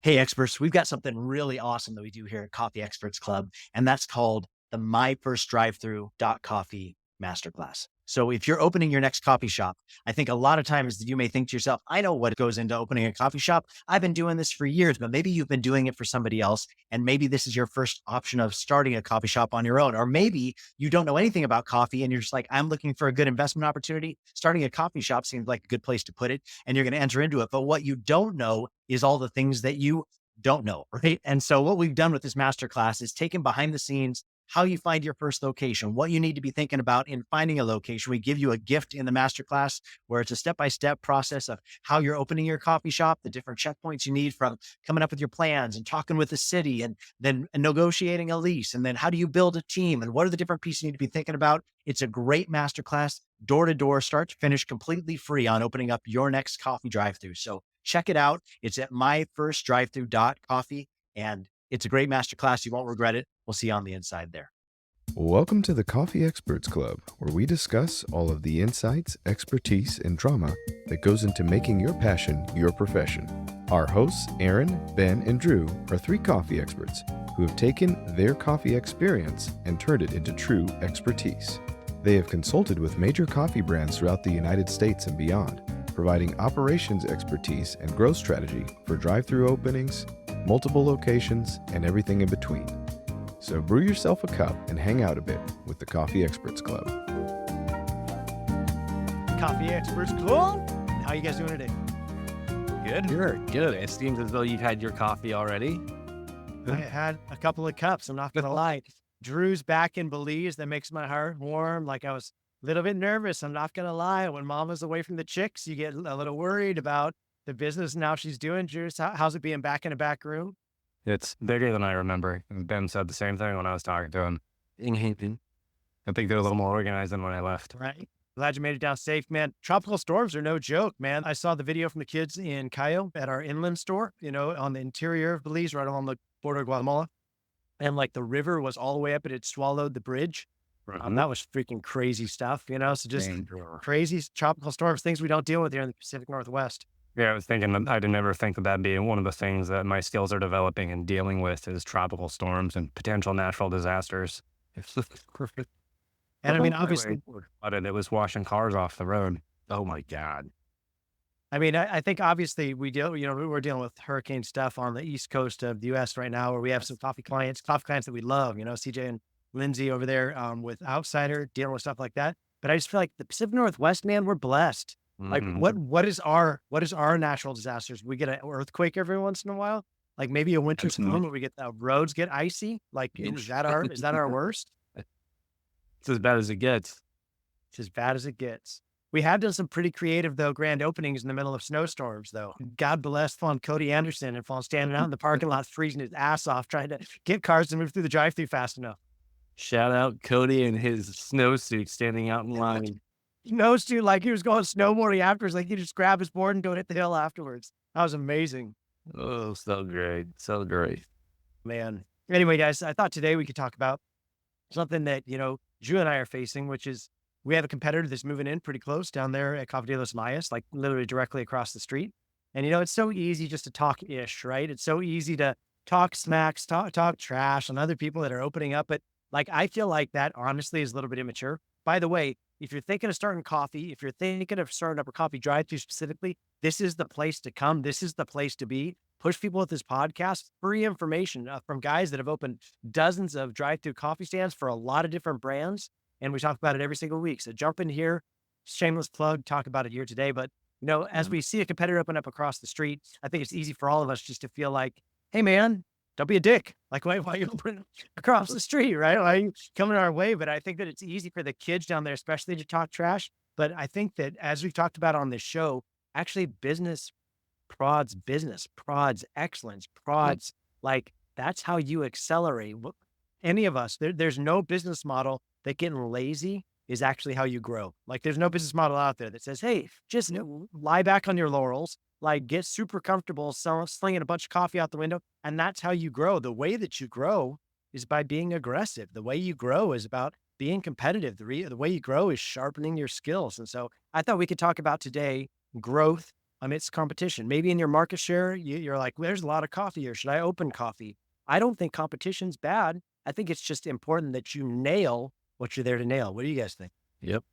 Hey, experts, we've got something really awesome that we do here at Coffee Experts Club, and that's called the My First Drive-Through Coffee Masterclass. So if you're opening your next coffee shop, I think a lot of times you may think to yourself, I know what goes into opening a coffee shop. I've been doing this for years, but maybe you've been doing it for somebody else. And maybe this is your first option of starting a coffee shop on your own. Or maybe you don't know anything about coffee and you're just like, I'm looking for a good investment opportunity. Starting a coffee shop seems like a good place to put it, and you're going to enter into it. But what you don't know is all the things that you don't know, right? And so what we've done with this masterclass is taken behind the scenes, how you find your first location, what you need to be thinking about in finding a location. We give you a gift in the masterclass where it's a step-by-step process of how you're opening your coffee shop, the different checkpoints you need from coming up with your plans and talking with the city and then negotiating a lease. And then how do you build a team and what are the different pieces you need to be thinking about? It's a great masterclass, door to door, start to finish, completely free on opening up your next coffee drive-through. So check it out. It's at myfirstdrivethrough.coffee, and it's a great masterclass. You won't regret it. We'll see you on the inside there. Welcome to the Coffee Experts Club, where we discuss all of the insights, expertise, and drama that goes into making your passion your profession. Our hosts, Aaron, Ben, and Drew, are three coffee experts who have taken their coffee experience and turned it into true expertise. They have consulted with major coffee brands throughout the United States and beyond, providing operations expertise and growth strategy for drive-through openings, multiple locations, and everything in between. So brew yourself a cup and hang out a bit with the Coffee Experts Club. Coffee Experts Club. How you guys doing today? Good. It seems as though you've had your coffee already. I had a couple of cups. I'm not going to lie. Drew's back in Belize. That makes my heart warm. Like I was a little bit nervous. I'm not going to lie. When mama's away from the chicks, you get a little worried about the business and how she's doing. Drew, how's it being back in a back room? It's bigger than I remember. And Ben said the same thing when I was talking to him. I think they're a little more organized than when I left. Right. Glad you made it down safe, man. Tropical storms are no joke, man. I saw the video from the kids in Cayo at our inland store, on the interior of Belize, right along the border of Guatemala. And like the river was all the way up and it swallowed the bridge. That was freaking crazy stuff, So just crazy tropical storms, things we don't deal with here in the Pacific Northwest. Yeah, I was thinking that I didn't ever think of that being one of the things that my skills are developing and dealing with is tropical storms and potential natural disasters. It's perfect. And I mean, obviously, it was washing cars off the road. Oh my God. I think obviously we're dealing with hurricane stuff on the East Coast of the US right now, where we have some coffee clients that we love, CJ and Lindsay over there with Outsider dealing with stuff like that. But I just feel like the Pacific Northwest, man, we're blessed. Like what is our natural disasters? We get an earthquake every once in a while, like maybe a winter storm where we get the roads get icy. Like is that our worst? It's as bad as it gets. It's as bad as it gets. We have done some pretty creative, though, grand openings in the middle of snowstorms, though. God bless Cody Anderson and standing out in the parking lot, freezing his ass off, trying to get cars to move through the drive-thru fast enough. Shout out Cody and his snowsuit standing out in line. Snowsuit, like he was going snowboarding afterwards, like he just grab his board and go hit the hill afterwards. That was amazing. Oh, so great. So great. Man. Anyway, guys, I thought today we could talk about something that, Drew and I are facing, which is we have a competitor that's moving in pretty close down there at Café de los Mayas, like literally directly across the street. And, it's so easy just to talk ish, right? It's so easy to talk smacks, talk trash on other people that are opening up. But like, I feel like that honestly is a little bit immature. By the way, if you're thinking of starting coffee, if you're thinking of starting up a coffee drive-through specifically, this is the place to come. This is the place to be. Push people with this podcast, free information from guys that have opened dozens of drive-through coffee stands for a lot of different brands. And we talk about it every single week. So jump in here, shameless plug, talk about it here today. But, as we see a competitor open up across the street, I think it's easy for all of us just to feel like, hey, man, don't be a dick. Like, why are you opening across the street, right? Why are you coming our way? But I think that it's easy for the kids down there, especially to talk trash. But I think that as we've talked about on this show, actually business prods excellence, prods, like that's how you accelerate. Any of us, there's no business model that getting lazy is actually how you grow. Like there's no business model out there that says, hey, just lie back on your laurels, like get super comfortable slinging a bunch of coffee out the window. And that's how you grow. The way that you grow is by being aggressive. The way you grow is about being competitive. The way you grow is sharpening your skills. And so I thought we could talk about today growth amidst competition. Maybe in your market share, you're like, well, there's a lot of coffee here. Should I open coffee? I don't think competition's bad. I think it's just important that you nail what you're there to nail. What do you guys think? Yep.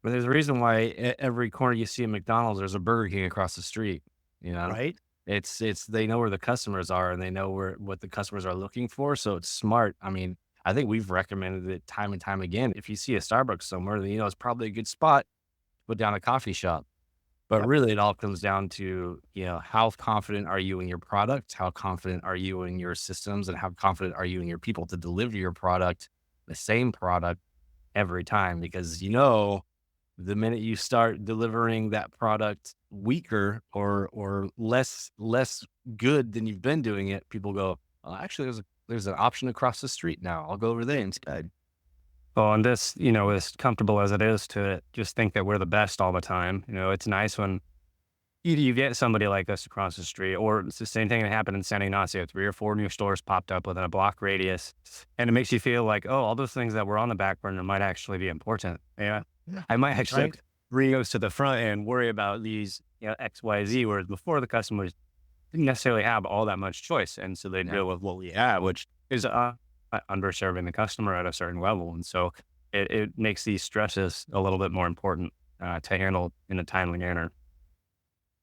But there's a reason why every corner you see a McDonald's, there's a Burger King across the street. You know, Right? it's they know where the customers are and they know what the customers are looking for. So it's smart. I mean, I think we've recommended it time and time again. If you see a Starbucks somewhere, then it's probably a good spot to put down a coffee shop. But Yep. really, it all comes down to, how confident are you in your product? How confident are you in your systems? And how confident are you in your people to deliver your product, the same product every time? Because, the minute you start delivering that product weaker or less good than you've been doing it, people go, "Oh, actually, there's an option across the street now. I'll go over there instead." Well, and this, as comfortable as it is to just think that we're the best all the time, it's nice when you get somebody like us across the street, or it's the same thing that happened in San Ignacio. 3 or 4 new stores popped up within a block radius, and it makes you feel like, oh, all those things that were on the back burner might actually be important. Yeah, Yeah. I might actually Right. bring those to the front and worry about these, X, Y, Z. Whereas before, the customers didn't necessarily have all that much choice, and so they deal with what we have, which is underserving the customer at a certain level, and so it makes these stresses a little bit more important to handle in a timely manner.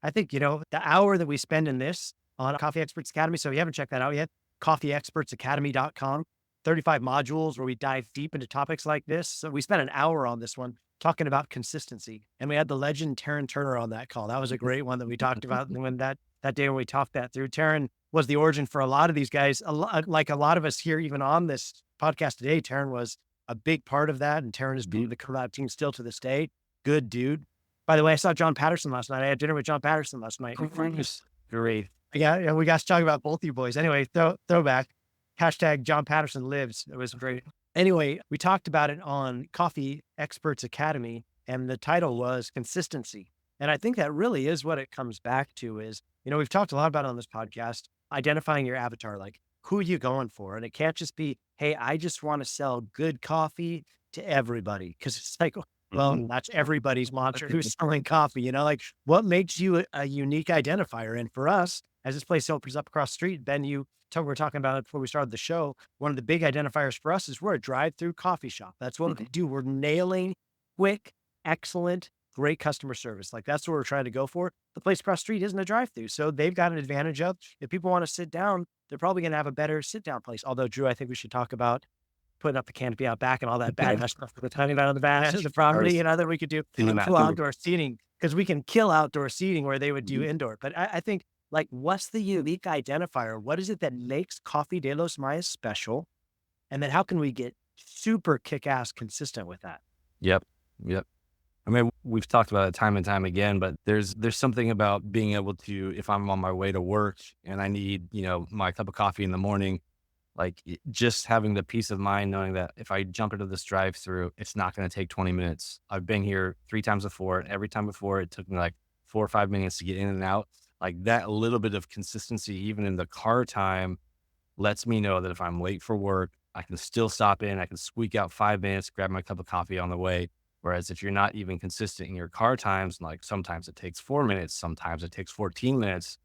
I think, the hour that we spend in this on Coffee Experts Academy. So if you haven't checked that out yet, coffeeexpertsacademy.com, 35 modules where we dive deep into topics like this. So we spent an hour on this one talking about consistency. And we had the legend Taryn Turner on that call. That was a great one that we talked about. And when that day when we talked that through, Taryn was the origin for a lot of these guys. Like a lot of us here, even on this podcast today, Taryn was a big part of that. And Taryn is part of the Collab team still to this day. Good dude. By the way, I saw John Patterson last night. I had dinner with John Patterson last night. Great. Yeah, we got to talk about both you boys. Anyway, throwback. Hashtag John Patterson lives. It was great. Anyway, we talked about it on Coffee Experts Academy, and the title was consistency. And I think that really is what it comes back to is, we've talked a lot about it on this podcast, identifying your avatar, like who are you going for? And it can't just be, hey, I just want to sell good coffee to everybody. Cause it's like, well, that's everybody's mantra who's selling coffee, like what makes you a unique identifier? And for us, as this place opens up across the street, Ben, we were talking about it before we started the show. One of the big identifiers for us is we're a drive-through coffee shop. That's what we do. We're nailing quick, excellent, great customer service. Like that's what we're trying to go for. The place across the street isn't a drive-through. So they've got an advantage of if people want to sit down, they're probably going to have a better sit down place. Although Drew, I think we should talk about putting up the canopy out back and all that bad stuff with the tiny about on the back of the property, that we could do full outdoor seating because we can kill outdoor seating where they would do indoor. But I think like, what's the unique identifier? What is it that makes Coffee de los Mayas special? And then how can we get super kick-ass consistent with that? Yep. I mean, we've talked about it time and time again, but there's something about being able to, if I'm on my way to work and I need, my cup of coffee in the morning, like just having the peace of mind knowing that if I jump into this drive-through, it's not going to take 20 minutes. I've been here 3 times before, and every time before it took me like 4 or 5 minutes to get in and out. Like that little bit of consistency, even in the car time, lets me know that if I'm late for work, I can still stop in, I can squeak out 5 minutes, grab my cup of coffee on the way. Whereas if you're not even consistent in your car times, like sometimes it takes 4 minutes, sometimes it takes 14 minutes,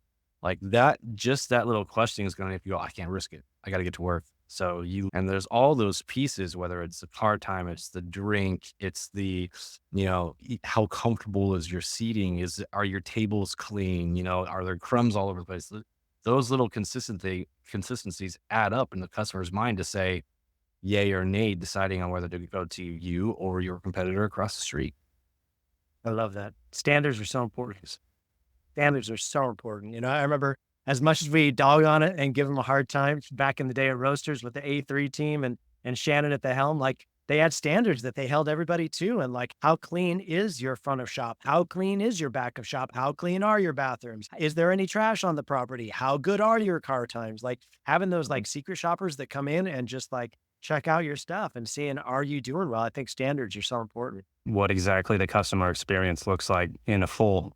like that, just that little question is going to make you go, I can't risk it. I got to get to work. And there's all those pieces, whether it's the car time, it's the drink, it's the, how comfortable is your seating? Are your tables clean? Are there crumbs all over the place? Those little consistencies add up in the customer's mind to say yay or nay, deciding on whether to go to you or your competitor across the street. I love that. Standards are so important. Standards are so important. I remember as much as we dog on it and give them a hard time back in the day at Roasters with the A3 team and Shannon at the helm, like they had standards that they held everybody to. And like, how clean is your front of shop? How clean is your back of shop? How clean are your bathrooms? Is there any trash on the property? How good are your car times? Like having those like secret shoppers that come in and just like check out your stuff and seeing, are you doing well? I think standards are so important. What exactly the customer experience looks like in a full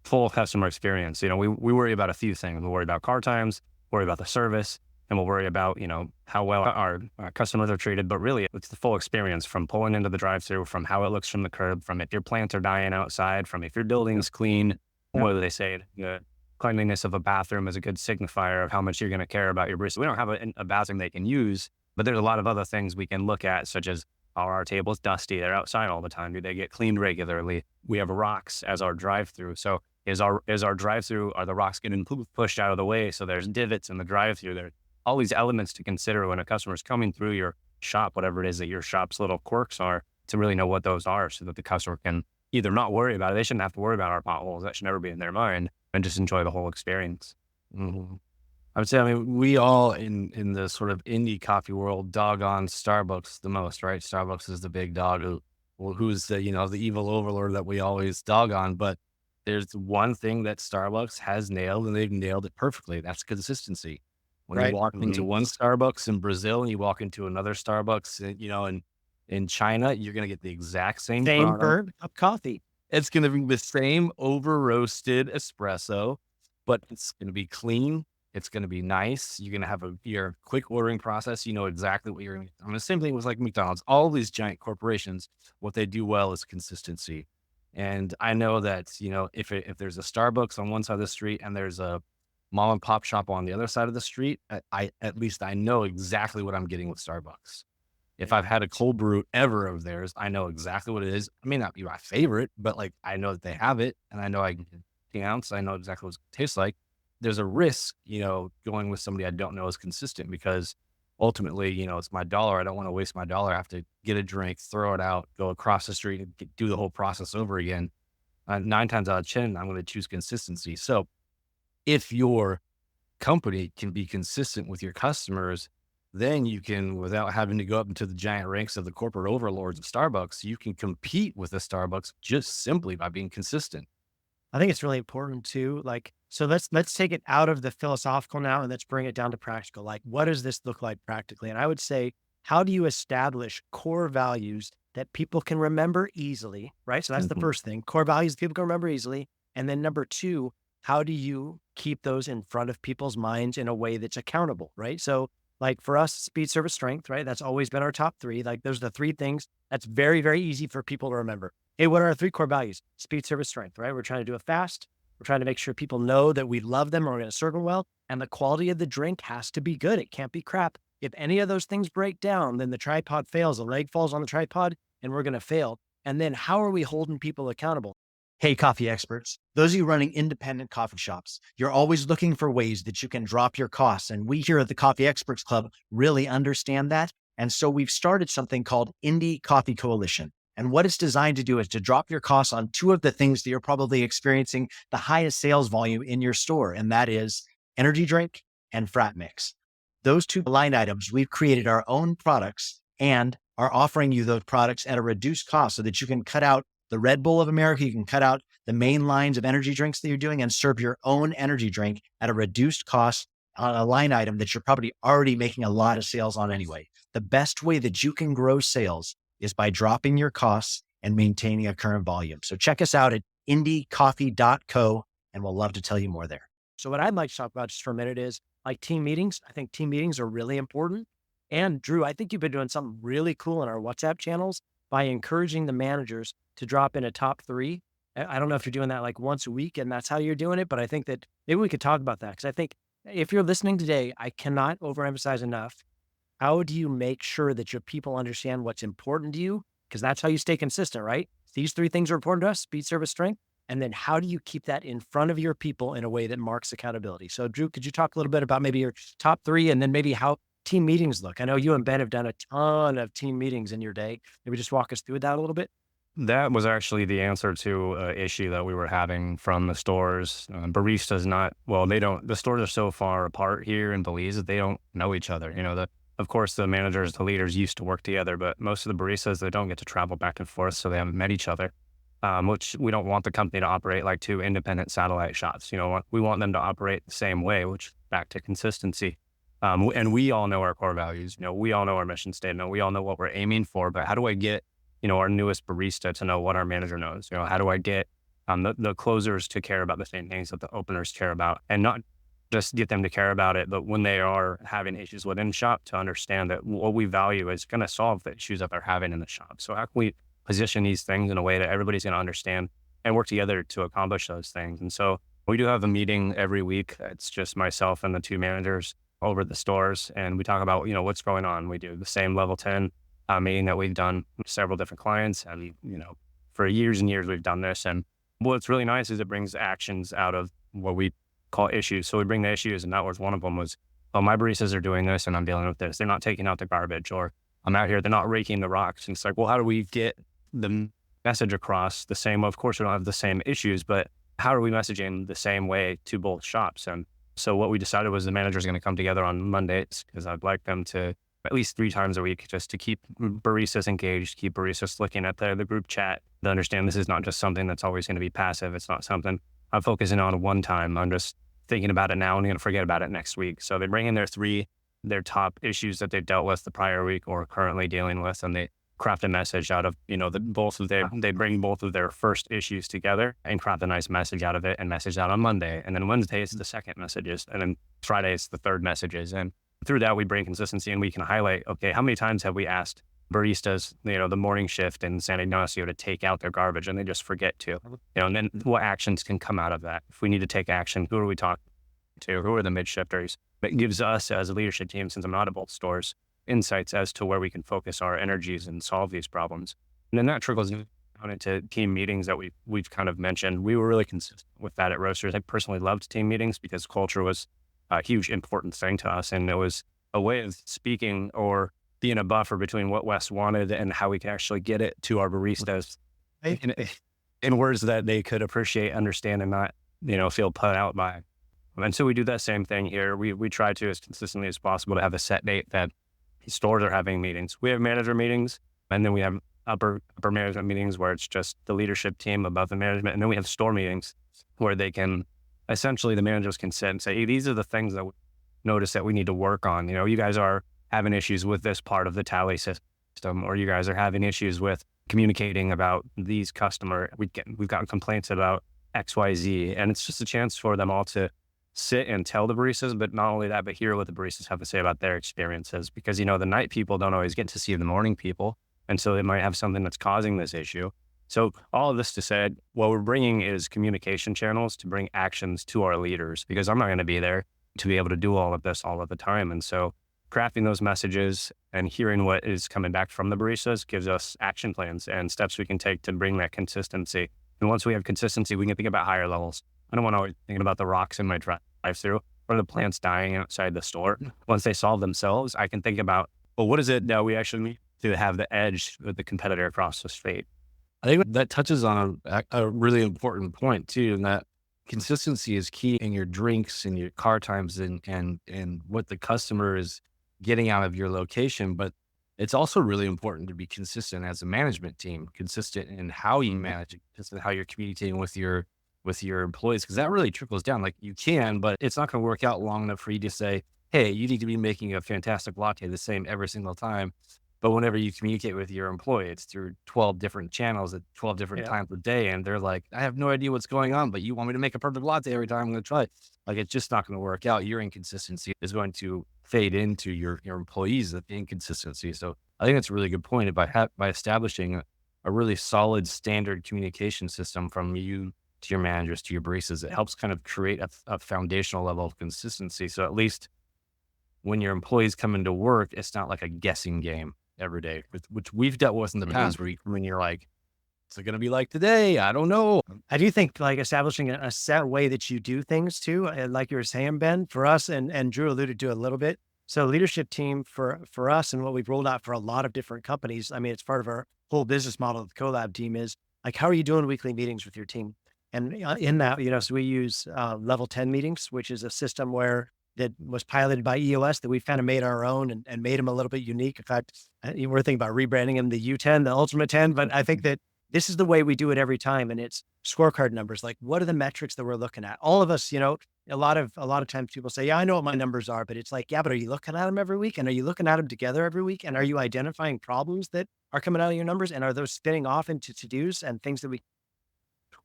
customer experience. We worry about a few things. We'll worry about car times, worry about the service, and we'll worry about, how well our customers are treated. But really, it's the full experience from pulling into the drive-through, from how it looks from the curb, from if your plants are dying outside, from if your building's clean, what do they say? The cleanliness of a bathroom is a good signifier of how much you're going to care about your barista. We don't have a bathroom they can use, but there's a lot of other things we can look at, such as, are our tables dusty? They're outside all the time. Do they get cleaned regularly? We have rocks as our drive-through. So is our drive-through, are the rocks getting pushed out of the way? So there's divots in the drive-through. There are all these elements to consider when a customer is coming through your shop, whatever it is that your shop's little quirks are, to really know what those are so that the customer can either not worry about it. They shouldn't have to worry about our potholes. That should never be in their mind, and just enjoy the whole experience. Mhm. I would say, I mean, we all in the sort of indie coffee world dog on Starbucks the most, right? Starbucks is the big dog who's the, the evil overlord that we always dog on. But there's one thing that Starbucks has nailed, and they've nailed it perfectly. That's consistency. When you Right. walk into one Starbucks in Brazil and you walk into another Starbucks, in China, you're going to get the exact same Same product. burnt up coffee. It's going to be the same over roasted espresso, but it's going to be clean. It's going to be nice. You're going to have your quick ordering process. You know exactly what you're going to. I mean, the same thing with like McDonald's. All these giant corporations, what they do well is consistency. And I know that, if there's a Starbucks on one side of the street and there's a mom and pop shop on the other side of the street, at least I know exactly what I'm getting with Starbucks. If I've had a cold brew ever of theirs, I know exactly what it is. It may not be my favorite, but like I know that they have it, and I know I can get the ounce. I know exactly what it tastes like. There's a risk, going with somebody I don't know is consistent, because ultimately, it's my dollar. I don't want to waste my dollar. I have to get a drink, throw it out, go across the street, and do the whole process over again. 9 times out of 10, I'm going to choose consistency. So if your company can be consistent with your customers, then you can, without having to go up into the giant ranks of the corporate overlords of Starbucks, you can compete with the Starbucks just simply by being consistent. I think it's really important too. Like, so let's take it out of the philosophical now and let's bring it down to practical. Like, what does this look like practically? And I would say, how do you establish core values that people can remember easily? Right. So that's the Mhm. first thing. Core values people can remember easily. And then number two, how do you keep those in front of people's minds in a way that's accountable? Right. So like for us, speed, service, strength, right? That's always been our top three. Like those are the three things that's very, very easy for people to remember. Hey, what are our three core values? Speed, service, strength, right? We're trying to do it fast. We're trying to make sure people know that we love them and we're going to serve them well. And the quality of the drink has to be good. It can't be crap. If any of those things break down, then the tripod fails, the leg falls on the tripod, and we're going to fail. And then how are we holding people accountable? Hey, coffee experts. Those of you running independent coffee shops, you're always looking for ways that you can drop your costs. And we here at the Coffee Experts Club really understand that. And so we've started something called Indie Coffee Coalition. And what it's designed to do is to drop your costs on two of the things that you're probably experiencing the highest sales volume in your store. And that is energy drink and frat mix. Those two line items, we've created our own products and are offering you those products at a reduced cost so that you can cut out the Red Bull of America. You can cut out the main lines of energy drinks that you're doing and serve your own energy drink at a reduced cost on a line item that you're probably already making a lot of sales on anyway. The best way that you can grow sales is by dropping your costs and maintaining a current volume. So check us out at indiecoffee.co, and we'll love to tell you more there. So what I'd like to talk about just for a minute is like team meetings. I think team meetings are really important. And Drew, I think you've been doing something really cool in our WhatsApp channels by encouraging the managers to drop in a top three. I don't know if you're doing that like once a week and that's how you're doing it, but I think that maybe we could talk about that. Cause I think if you're listening today, I cannot overemphasize enough. How do you make sure that your people understand what's important to you? Because that's how you stay consistent, right? These three things are important to us: speed, service, strength. And then how do you keep that in front of your people in a way that marks accountability? So Drew, could you talk a little bit about maybe your top three and then maybe how team meetings look? I know you and Ben have done a ton of team meetings in your day. Maybe just walk us through that a little bit. That was actually the answer to an issue that we were having from the stores. Baristas the stores are so far apart here in Belize that they don't know each other. Of course, the managers, the leaders used to work together, but most of the baristas, they don't get to travel back and forth, so they haven't met each other. Which we don't want the company to operate like two independent satellite shops. We want them to operate the same way, which back to consistency. And we all know our core values. We all know our mission statement. We all know what we're aiming for. But how do I get, our newest barista to know what our manager knows? How do I get the closers to care about the same things that the openers care about, and not just get them to care about it, but when they are having issues within shop, to understand that what we value is going to solve the issues that they're having in the shop. So how can we position these things in a way that everybody's going to understand and work together to accomplish those things. And so we do have a meeting every week. It's just myself and the two managers over the stores, and we talk about, what's going on. We do the same level 10 meeting that we've done with several different clients. And, for years and years, we've done this. And what's really nice is it brings actions out of what we call issues. So we bring the issues, and that was one of them was, oh, my baristas are doing this and I'm dealing with this. They're not taking out the garbage, or I'm out here, they're not raking the rocks. And it's like, well, how do we get the message across the same? Of course, we don't have the same issues, but how are we messaging the same way to both shops? And so what we decided was the managers are going to come together on Mondays, because I'd like them to at least 3 times a week, just to keep baristas engaged, keep baristas looking at the group chat, to understand this is not just something that's always going to be passive. It's not something I'm focusing on one time. I'm just thinking about it now and going to forget about it next week. So they bring in their top issues that they've dealt with the prior week or currently dealing with, and they craft a message out of, they bring both of their first issues together and craft a nice message out of it and message out on Monday. And then Wednesday is the second messages. And then Friday is the third messages. And through that, we bring consistency, and we can highlight, okay, how many times have we asked baristas, the morning shift in San Ignacio to take out their garbage and they just forget to, and then what actions can come out of that? If we need to take action, who are we talking to? Who are the mid shifters? It gives us as a leadership team, since I'm not at both stores, insights as to where we can focus our energies and solve these problems. And then that trickles down into team meetings that we've kind of mentioned. We were really consistent with that at Roasters. I personally loved team meetings because culture was a huge important thing to us. And it was a way of speaking or being a buffer between what Wes wanted and how we could actually get it to our baristas in words that they could appreciate, understand, and not, feel put out by. And so we do that same thing here. We try to, as consistently as possible, to have a set date that stores are having meetings. We have manager meetings, and then we have upper management meetings where it's just the leadership team above the management. And then we have store meetings where they can, essentially the managers can sit and say, hey, these are the things that we notice that we need to work on. You guys are having issues with this part of the tally system, or you guys are having issues with communicating about these we've gotten complaints about XYZ. And it's just a chance for them all to sit and tell the baristas, but not only that, but hear what the baristas have to say about their experiences, because, the night people don't always get to see the morning people. And so they might have something that's causing this issue. So all of this to say, what we're bringing is communication channels to bring actions to our leaders, because I'm not going to be there to be able to do all of this all of the time. And so crafting those messages and hearing what is coming back from the baristas gives us action plans and steps we can take to bring that consistency. And once we have consistency, we can think about higher levels. I don't want to always thinking about the rocks in my drive-through or the plants dying outside the store. Once they solve themselves, I can think about, well, what is it that we actually need to have the edge with the competitor across the street? I think that touches on a really important point too, and that consistency is key in your drinks and your car times and what the customer is getting out of your location. But it's also really important to be consistent as a management team, consistent in how you manage it, consistent in how you're communicating with your employees, because that really trickles down. Like you can, but it's not going to work out long enough for you to say, hey, you need to be making a fantastic latte the same every single time. But whenever you communicate with your employee, it's through 12 different channels at 12 different times a day. And they're like, I have no idea what's going on, but you want me to make a perfect latte every time I'm going to try it. Like, it's just not going to work out. Your inconsistency is going to fade into your employees' inconsistency. So I think that's a really good point. By establishing a really solid standard communication system from you to your managers, to your baristas, it helps kind of create a foundational level of consistency. So at least when your employees come into work, it's not like a guessing game every day, which we've dealt with in the past, when you're like, what's it going to be like today? I don't know. I do think like establishing a set way that you do things too, like you were saying, Ben, for us, and Drew alluded to it a little bit. So leadership team for us, and what we've rolled out for a lot of different companies, I mean, it's part of our whole business model of the Collab team, is like, how are you doing weekly meetings with your team? And in that, so we use level 10 meetings, which is a system that was piloted by EOS that we've kind of made our own and made them a little bit unique. In fact, we're thinking about rebranding them the U10, the Ultimate 10, but I think that this is the way we do it every time. And it's scorecard numbers. Like, what are the metrics that we're looking at? All of us, a lot of times people say, yeah, I know what my numbers are, but it's like, yeah, but are you looking at them every week? And are you looking at them together every week? And are you identifying problems that are coming out of your numbers? And are those spinning off into to-dos and things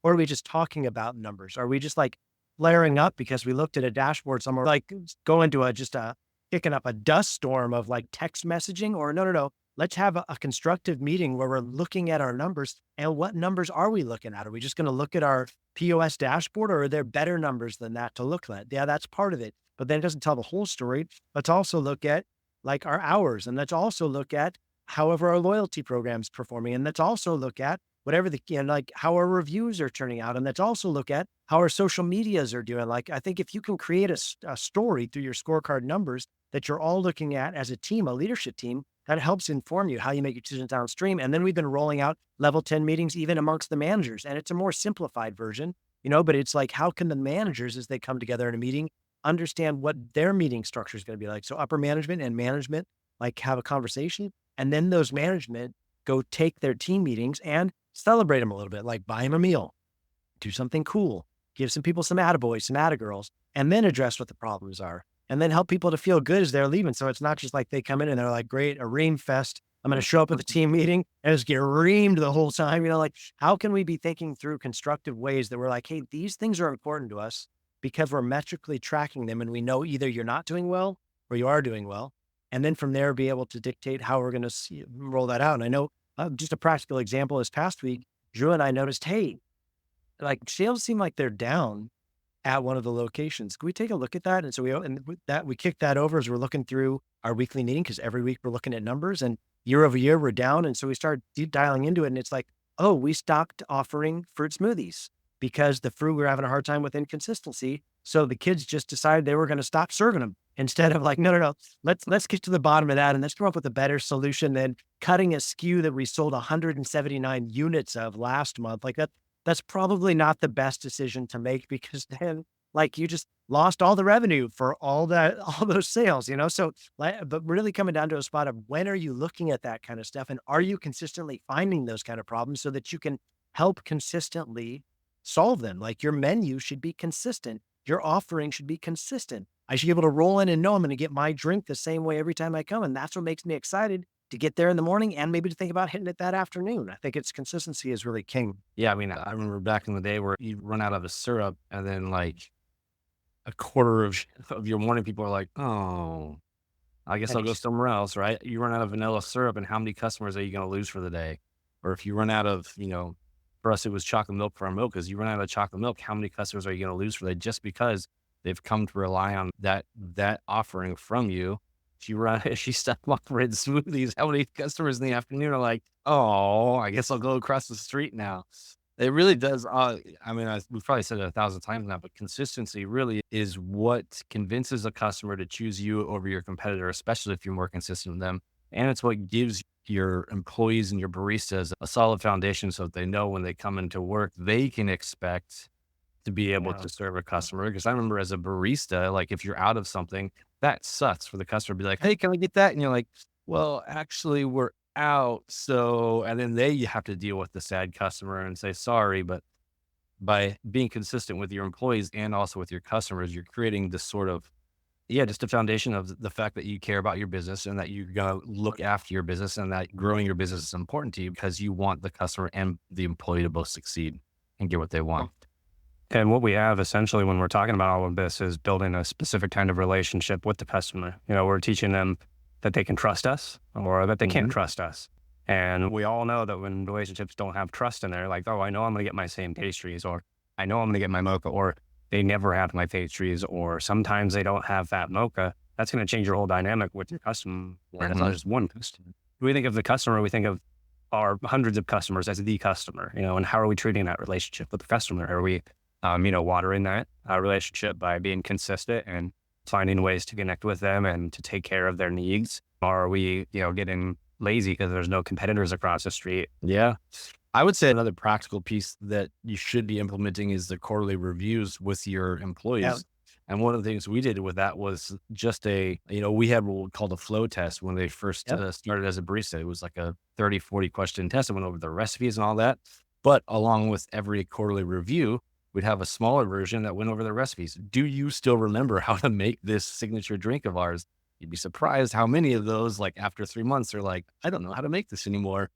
or are we just talking about numbers? Are we just like flaring up because we looked at a dashboard somewhere, like going to kicking up a dust storm of like text messaging? Or no, let's have a constructive meeting where we're looking at our numbers, and what numbers are we looking at? Are we just going to look at our POS dashboard, or are there better numbers than that to look at? Yeah, that's part of it. But then it doesn't tell the whole story. Let's also look at like our hours, and let's also look at however our loyalty program's performing. And let's also look at whatever like how our reviews are turning out. And let's also look at how our social medias are doing. Like, I think if you can create a story through your scorecard numbers that you're all looking at as a team, a leadership team, that helps inform you how you make your decisions downstream. And then we've been rolling out level 10 meetings even amongst the managers. And it's a more simplified version, but it's like, how can the managers, as they come together in a meeting, understand what their meeting structure is going to be like? So upper management and management, like, have a conversation, and then those management go take their team meetings and celebrate them a little bit, like buy them a meal, do something cool, give some people some attaboys, some attagirls, and then address what the problems are, and then help people to feel good as they're leaving. So it's not just like they come in and they're like, great, a ream fest. I'm going to show up at the team meeting and just get reamed the whole time. Like, how can we be thinking through constructive ways that we're like, hey, these things are important to us because we're metrically tracking them, and we know either you're not doing well or you are doing well. And then from there, be able to dictate how we're going to roll that out. And I know just a practical example this past week, Drew and I noticed, hey, like sales seem like they're down at one of the locations. Can we take a look at that? And so we kicked that over as we're looking through our weekly meeting, because every week we're looking at numbers, and year over year we're down. And so we started deep dialing into it, and it's like, oh, we stopped offering fruit smoothies because the fruit, we were having a hard time with inconsistency. So the kids just decided they were going to stop serving them, instead of like, no. Let's get to the bottom of that, and let's come up with a better solution than cutting a SKU that we sold 179 units of last month. Like that's probably not the best decision to make, because then like you just lost all the revenue for all those sales, So but really coming down to a spot of, when are you looking at that kind of stuff, and are you consistently finding those kind of problems so that you can help consistently solve them? Like, your menu should be consistent. Your offering should be consistent. I should be able to roll in and know I'm going to get my drink the same way every time I come. And that's what makes me excited to get there in the morning, and maybe to think about hitting it that afternoon. I think it's consistency is really king. Yeah, I mean, I remember back in the day where you run out of a syrup, and then like a quarter of your morning people are like, oh, I guess I'll go somewhere else, right? You run out of vanilla syrup, and how many customers are you going to lose for the day? Or if you run out of, for us, it was chocolate milk for our milk. As you run out of chocolate milk, how many customers are you going to lose for the day, just because they've come to rely on that offering from you? If you stop offering smoothies, how many customers in the afternoon are like, oh, I guess I'll go across the street now? It really does. I mean, we've probably said it 1,000 times now, but consistency really is what convinces a customer to choose you over your competitor, especially if you're more consistent with them. And it's what gives your employees and your baristas a solid foundation, so that they know when they come into work, they can expect to be able to serve a customer. Because I remember as a barista, like, if you're out of something, that sucks for the customer to be like, hey, can I get that? And you're like, well, actually, we're out. So, and then you have to deal with the sad customer and say sorry. But by being consistent with your employees and also with your customers, you're creating this sort of, just a foundation of the fact that you care about your business, and that you're going to look after your business, and that growing your business is important to you, because you want the customer and the employee to both succeed and get what they want. And what we have essentially when we're talking about all of this is building a specific kind of relationship with the customer. We're teaching them that they can trust us, or that they can't trust us. And we all know that when relationships don't have trust in there, like, oh, I know I'm going to get my same pastries, or I know I'm going to get my mocha, or they never have my pastries, or sometimes they don't have that mocha. That's going to change your whole dynamic with your customer. That's not just one customer. We think of the customer, we think of our hundreds of customers as the customer, and how are we treating that relationship with the customer? Are we watering that relationship by being consistent and finding ways to connect with them and to take care of their needs? Or are we, getting lazy because there's no competitors across the street? Yeah. I would say another practical piece that you should be implementing is the quarterly reviews with your employees. Yeah. And one of the things we did with that was just we had what we called a flow test when they first started as a barista. It was like a 30, 40 question test. I went over the recipes and all that. But along with every quarterly review, we'd have a smaller version that went over the recipes. Do you still remember how to make this signature drink of ours? You'd be surprised how many of those, like, after 3 months, they're like, I don't know how to make this anymore.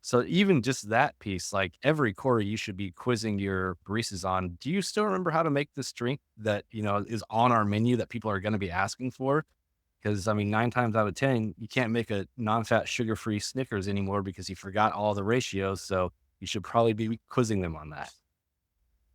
So even just that piece, like, every quarter you should be quizzing your baristas on, do you still remember how to make this drink that, is on our menu that people are going to be asking for? Because I mean, 9 times out of 10, you can't make a non-fat, sugar-free Snickers anymore because you forgot all the ratios. So you should probably be quizzing them on that.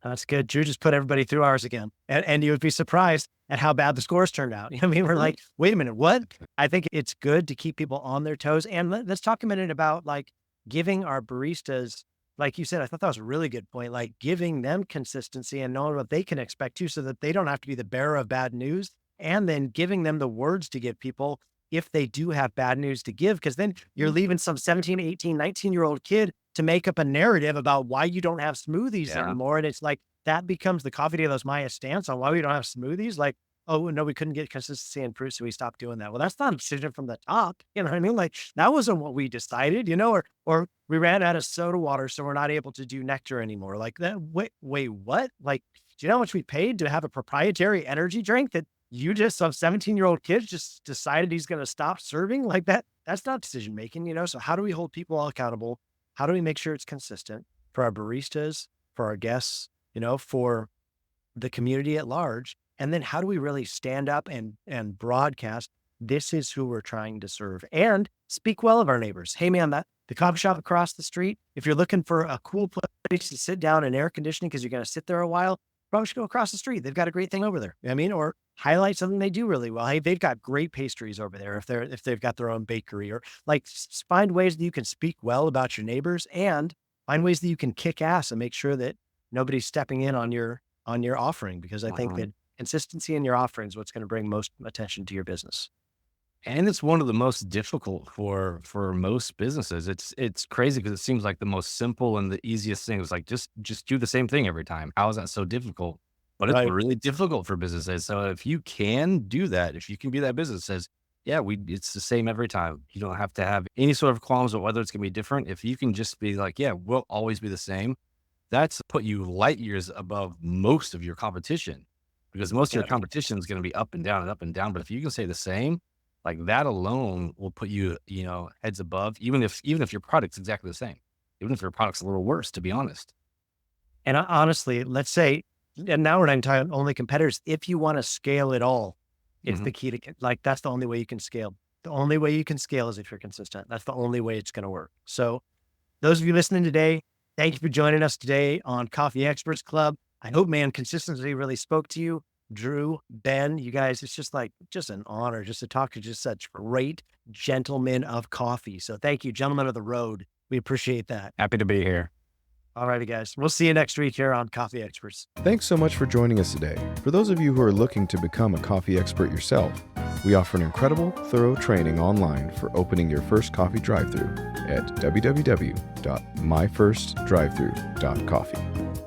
That's good. Drew just put everybody through ours again. And you would be surprised at how bad the scores turned out. You know what I mean? We're like, wait a minute, what? I think it's good to keep people on their toes. And let's talk a minute about like giving our baristas, like you said, I thought that was a really good point, like giving them consistency and knowing what they can expect too, so that they don't have to be the bearer of bad news. And then giving them the words to give people if they do have bad news to give, because then you're leaving some 17, 18, 19-year-old kid to make up a narrative about why you don't have smoothies anymore. And it's like, that becomes the Coffee Day of those Maya stance on why we don't have smoothies. Like, oh, no, we couldn't get consistency and proof, so we stopped doing that. Well, that's not a decision from the top. You know what I mean? Like, that wasn't what we decided, you know, or we ran out of soda water, so we're not able to do nectar anymore. Like that, wait, what? Like, do you know how much we paid to have a proprietary energy drink that you just, some 17-year-old kid just decided he's going to stop serving? Like that, that's not decision making, you know? So how do we hold people all accountable? How do we make sure it's consistent for our baristas, for our guests, you know, for the community at large? And then how do we really stand up and broadcast, this is who we're trying to serve, and speak well of our neighbors? Hey man, the coffee shop across the street, if you're looking for a cool place to sit down and air conditioning because you're going to sit there a while, probably should go across the street. They've got a great thing over there. I mean, or highlight something they do really well. Hey, they've got great pastries over there if they've got their own bakery, or like find ways that you can speak well about your neighbors, and find ways that you can kick ass and make sure that nobody's stepping in on your offering, because I think that consistency in your offering is what's going to bring most attention to your business. And it's one of the most difficult for most businesses. It's crazy because it seems like the most simple and the easiest thing is like, just do the same thing every time. How is that so difficult? But it's Right. really difficult for businesses. So if you can do that, if you can be that business that says, yeah, it's the same every time. You don't have to have any sort of qualms about whether it's going to be different. If you can just be like, yeah, we'll always be the same. That's put you light years above most of your competition, because most of your competition is going to be up and down and up and down. But if you can say the same, like that alone will put you, you know, heads above, even if your product's exactly the same, even if your product's a little worse, to be honest. And honestly, let's say, and now we're not talking only competitors, if you want to scale it all, it's the key to, like, that's the only way you can scale. The only way you can scale is if you're consistent. That's the only way it's going to work. So those of you listening today, thank you for joining us today on Coffee Experts Club. I hope, man, consistency really spoke to you. Drew, Ben, you guys, it's just an honor just to talk to just such great gentlemen of coffee. So thank you, gentlemen of the road. We appreciate that. Happy to be here. All righty, guys. We'll see you next week here on Coffee Experts. Thanks so much for joining us today. For those of you who are looking to become a coffee expert yourself, we offer an incredible, thorough training online for opening your first coffee drive-thru at www.myfirstdrivethru.coffee.